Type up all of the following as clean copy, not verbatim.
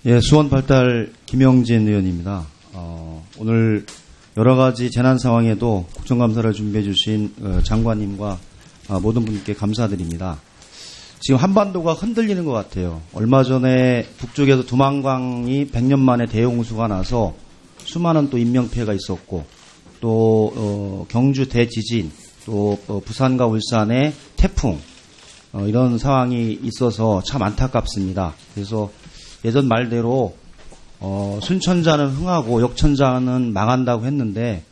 예, 수원발달 김영진 의원입니다. 오늘 여러 가지 재난 상황에도 국정감사를 준비해 주신 장관님과 모든 분께 감사드립니다. 지금 한반도가 흔들리는 것 같아요. 얼마 전에 북쪽에서 두만강이 100년 만에 대홍수가 나서 수많은 또 인명피해가 있었고, 또 경주 대지진, 또 부산과 울산의 태풍, 이런 상황이 있어서 참 안타깝습니다. 그래서 예전 말대로 순천자는 흥하고 역천자는 망한다고 했는데,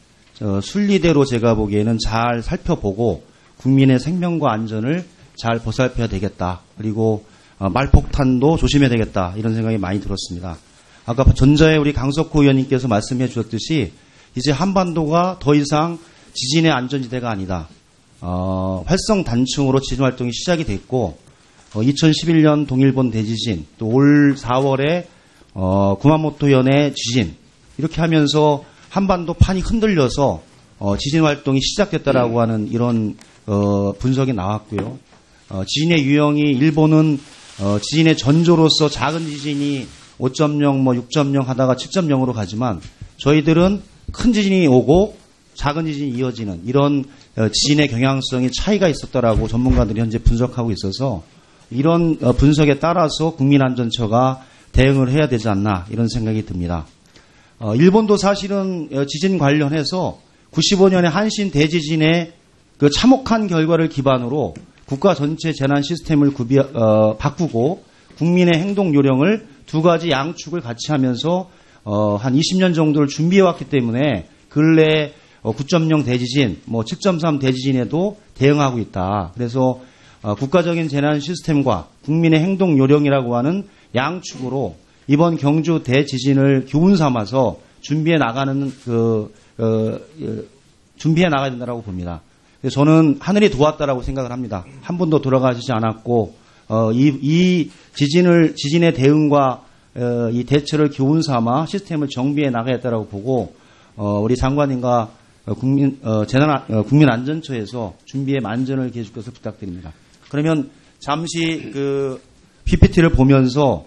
순리대로 제가 보기에는 잘 살펴보고 국민의 생명과 안전을 잘 보살펴야 되겠다. 그리고 말폭탄도 조심해야 되겠다. 이런 생각이 많이 들었습니다. 아까 전자에 우리 강석호 의원님께서 말씀해 주셨듯이 이제 한반도가 더 이상 지진의 안전지대가 아니다. 활성 단층으로 지진 활동이 시작이 됐고, 2011년 동일본 대지진, 또 올 4월에 구마모토현의 지진, 이렇게 하면서 한반도 판이 흔들려서 지진 활동이 시작됐다라고 하는 이런 분석이 나왔고요. 지진의 유형이 일본은 지진의 전조로서 작은 지진이 5.0, 6.0 하다가 7.0으로 가지만, 저희들은 큰 지진이 오고 작은 지진이 이어지는 이런 지진의 경향성이 차이가 있었다라고 전문가들이 현재 분석하고 있어서, 이런 분석에 따라서 국민안전처가 대응을 해야 되지 않나, 이런 생각이 듭니다. 일본도 사실은 지진 관련해서 95년에 한신 대지진의 그 참혹한 결과를 기반으로 국가 전체 재난 시스템을 바꾸고 국민의 행동 요령을 두 가지 양축을 같이 하면서 한 20년 정도를 준비해왔기 때문에 근래 9.0 대지진, 7.3 대지진에도 대응하고 있다. 그래서 국가적인 재난 시스템과 국민의 행동 요령이라고 하는 양축으로 이번 경주 대지진을 교훈 삼아서 준비해 나가야 된다고 봅니다. 저는 하늘이 도왔다라고 생각을 합니다. 한 번도 돌아가시지 않았고, 이 지진의 대응과 이 대처를 교훈 삼아 시스템을 정비해 나가야 했다라고 보고, 우리 장관님과 국민안전처에서 준비에 만전을 기해 줄 것을 부탁드립니다. 그러면 잠시 PPT를 보면서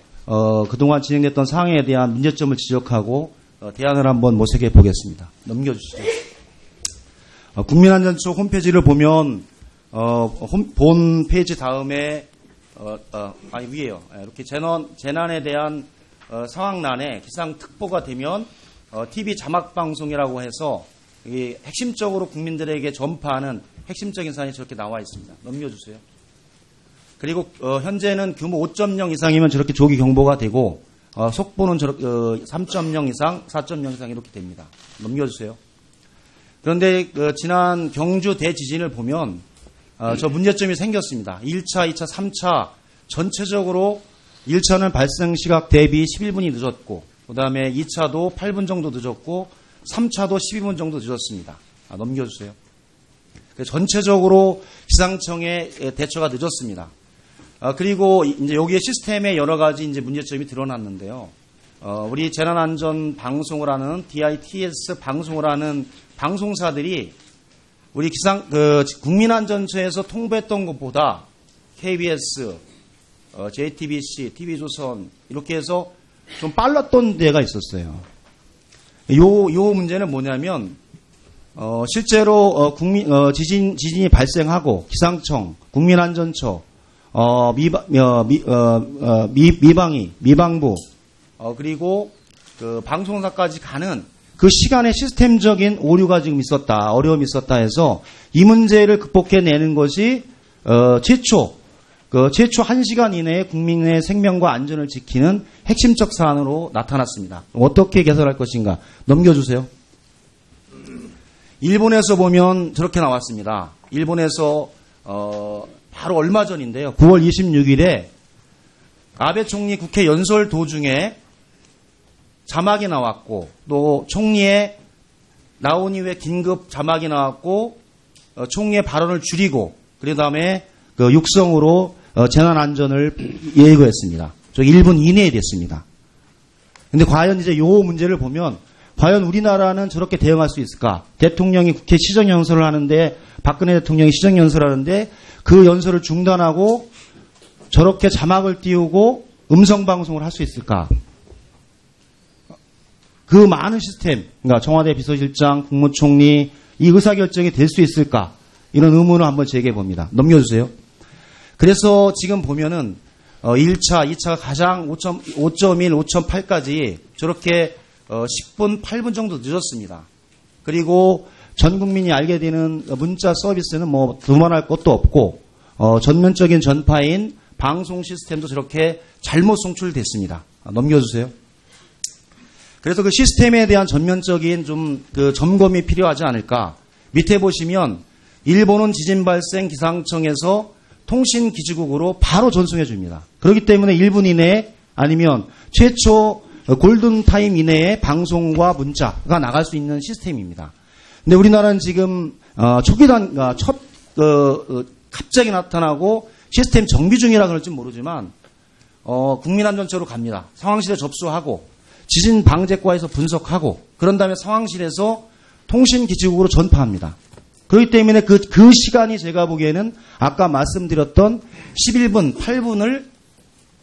그동안 진행됐던 상황에 대한 문제점을 지적하고 대안을 한번 모색해 보겠습니다. 넘겨주시죠. 국민안전처 홈페이지를 보면 본 페이지 다음에 위에요. 이렇게 재난에 대한 상황란에 기상특보가 되면 TV 자막방송이라고 해서 핵심적으로 국민들에게 전파하는 핵심적인 사안이 저렇게 나와 있습니다. 넘겨주세요. 그리고 현재는 규모 5.0 이상이면 저렇게 조기 경보가 되고, 속보는 3.0 이상, 4.0 이상 이렇게 됩니다. 넘겨주세요. 그런데 지난 경주 대지진을 보면 저 문제점이 생겼습니다. 1차, 2차, 3차 전체적으로 1차는 발생 시각 대비 11분이 늦었고, 그 다음에 2차도 8분 정도 늦었고, 3차도 12분 정도 늦었습니다. 넘겨주세요. 전체적으로 기상청의 대처가 늦었습니다. 그리고 이제 여기에 시스템에 여러 가지 이제 문제점이 드러났는데요. 우리 재난안전 방송을 하는 DITS 방송을 하는 방송사들이 우리 국민안전처에서 통보했던 것보다 KBS, JTBC, TV조선 이렇게 해서 좀 빨랐던 데가 있었어요. 요 문제는 뭐냐면, 실제로 지진이 발생하고 기상청, 국민안전처, 미방위, 그리고 방송사까지 가는 그 시간에 시스템적인 오류가 지금 있었다, 어려움이 있었다 해서 이 문제를 극복해내는 것이 최초 1시간 이내에 국민의 생명과 안전을 지키는 핵심적 사안으로 나타났습니다. 어떻게 개선할 것인가 넘겨주세요. 일본에서 보면 저렇게 나왔습니다. 일본에서 바로 얼마 전인데요. 9월 26일에 아베 총리 국회 연설 도중에 자막이 나왔고, 또 총리의 나온 이후에 긴급 자막이 나왔고, 총리의 발언을 줄이고, 그 다음에 육성으로 재난안전을 예고했습니다. 저 1분 이내에 됐습니다. 근데 과연 이제 요 문제를 보면, 과연 우리나라는 저렇게 대응할 수 있을까? 대통령이 국회 시정연설을 하는데, 박근혜 대통령이 시정연설을 하는데, 그 연설을 중단하고 저렇게 자막을 띄우고 음성방송을 할 수 있을까? 그 많은 시스템, 그러니까 청와대 비서실장, 국무총리 이 의사결정이 될 수 있을까? 이런 의문을 한번 제기해 봅니다. 넘겨주세요. 그래서 지금 보면은 1차, 2차가 가장 5.1, 5.8까지 저렇게 10분, 8분 정도 늦었습니다. 그리고 전 국민이 알게 되는 문자 서비스는 뭐 두말할 것도 없고 전면적인 전파인 방송 시스템도 저렇게 잘못 송출됐습니다. 넘겨주세요. 그래서 그 시스템에 대한 전면적인 좀 그 점검이 필요하지 않을까. 밑에 보시면 일본은 지진 발생 기상청에서 통신기지국으로 바로 전송해 줍니다. 그렇기 때문에 1분 이내에 아니면 최초 골든타임 이내에 방송과 문자가 나갈 수 있는 시스템입니다. 근데 우리나라는 지금 갑자기 나타나고 시스템 정비 중이라 그럴지 모르지만 국민안전처로 갑니다. 상황실에 접수하고 지진 방재과에서 분석하고 그런 다음에 상황실에서 통신기지국으로 전파합니다. 그렇기 때문에 그 시간이 제가 보기에는 아까 말씀드렸던 11분, 8분을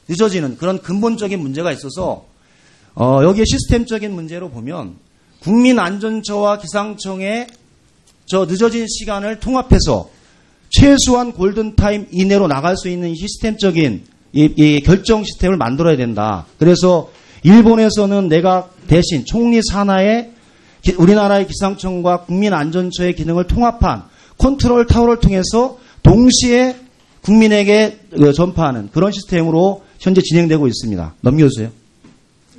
늦어지는 그런 근본적인 문제가 있어서 여기에 시스템적인 문제로 보면 국민안전처와 기상청의 저 늦어진 시간을 통합해서 최소한 골든타임 이내로 나갈 수 있는 시스템적인 이 결정 시스템을 만들어야 된다. 그래서 일본에서는 내가 대신 총리 산하에 우리나라의 기상청과 국민안전처의 기능을 통합한 컨트롤 타워를 통해서 동시에 국민에게 전파하는 그런 시스템으로 현재 진행되고 있습니다. 넘겨주세요.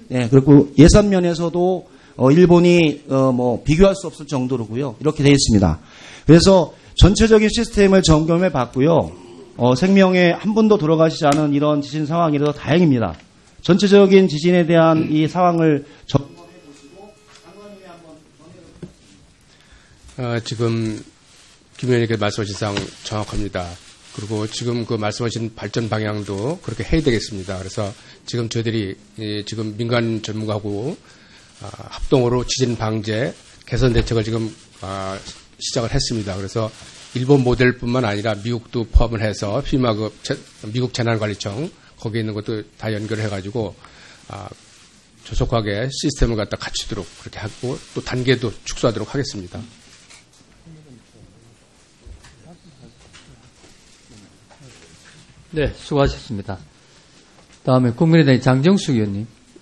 네, 그리고 예산 면에서도 일본이 뭐 비교할 수 없을 정도로고요. 이렇게 되어 있습니다. 그래서 전체적인 시스템을 점검해 봤고요. 생명에 한 분도 돌아가시지 않은 이런 지진 상황이라서 다행입니다. 전체적인 지진에 대한 이 상황을 점검해 보시고 장관님이 한번 지금 김 의원님께 말씀하신 사항 정확합니다. 그리고 지금 그 말씀하신 발전 방향도 그렇게 해야 되겠습니다. 그래서 지금 저희들이 지금 민간 전문가하고 합동으로 지진 방제 개선 대책을 지금 시작을 했습니다. 그래서 일본 모델뿐만 아니라 미국도 포함을 해서 피마 미국 재난관리청 거기에 있는 것도 다 연결해가지고 조속하게 시스템을 갖다 갖추도록 그렇게 하고 또 단계도 축소하도록 하겠습니다. 네, 수고하셨습니다. 다음에 국민의당 장정숙 의원님.